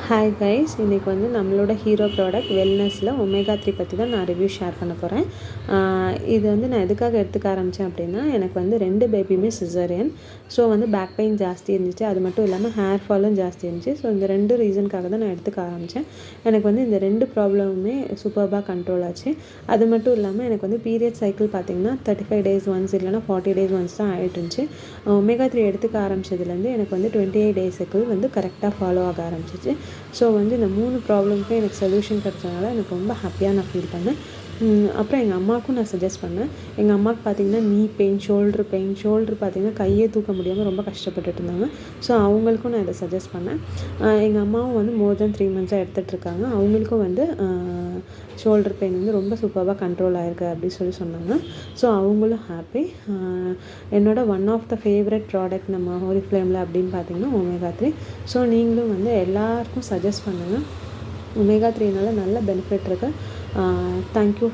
Hi guys, இன்றைக்கி வந்து நம்மளோட ஹீரோ ப்ராடக்ட் வெல்னஸில் ஒமேகா 3 பற்றி தான் நான் ரிவ்யூ ஷேர் பண்ண போகிறேன். இது வந்து நான் எதுக்காக எடுத்துக்க ஆரம்பித்தேன் அப்படின்னா, எனக்கு வந்து 2 பேபியுமே சிசேரியன். ஸோ வந்து பேக் பெயின் ஜாஸ்தி இருந்துச்சு, அது மட்டும் இல்லாமல் ஹேர் ஃபாலும் ஜாஸ்தி இருந்துச்சு. ஸோ இந்த 2 ரீசனுக்காக தான் நான் எடுத்துக்க ஆரம்பித்தேன். எனக்கு வந்து இந்த 2 ப்ராப்ளமுமே சூப்பர்பாக கண்ட்ரோல் ஆச்சு. அது மட்டும் இல்லாமல் எனக்கு வந்து பீரியட் சைக்கிள் பார்த்திங்கன்னா 35 days ஒன்ஸ் இல்லைனா 40 days ஒன்ஸ் தான் ஆகிட்டு இருந்துச்சு. ஒமேகா 3 எடுத்துக்க ஆரம்பித்ததுலேருந்து எனக்கு வந்து 28 days சைக்கிள் வந்து கரெக்டாக ஃபாலோ ஆக ஆரம்பிச்சிச்சு. ஸோ வந்து இந்த 3 ப்ராப்ளம்க்கும் எனக்கு சொல்யூஷன் கிடச்சதுனால எனக்கு ரொம்ப ஹாப்பியாக நான் ஃபீல் பண்ணேன். அப்புறம் எங்கள் அம்மாவுக்கும் நான் சஜஸ்ட் பண்ணேன். எங்கள் அம்மாவுக்கு பார்த்திங்கன்னா நீ பெயின், ஷோல்ட்ரு பார்த்திங்கன்னா கையே தூக்க முடியாமல் ரொம்ப கஷ்டப்பட்டுட்டு இருந்தாங்க. ஸோ அவங்களுக்கும் நான் இதை சஜஸ்ட் பண்ணேன். எங்கள் அம்மாவும் வந்து மோர் தென் 3 months எடுத்துகிட்ருக்காங்க. அவங்களுக்கும் வந்து ஷோல்டர் பெயின் வந்து ரொம்ப சூப்பராக கண்ட்ரோல் ஆகிருக்கு அப்படின்னு சொன்னாங்க. ஸோ அவங்களும் ஹாப்பி. என்னோட one of the favourite product நம்ம ஹோரிஃப்ளேமில் அப்படின்னு பார்த்திங்கன்னா ஒமேகா 3. ஸோ நீங்களும் வந்து எல்லாருக்கும் சஜஸ்ட் பண்ணுங்கள். ஒமேகா 3னால நல்ல பெனிஃபிட் இருக்குது. தேங்க்யூ.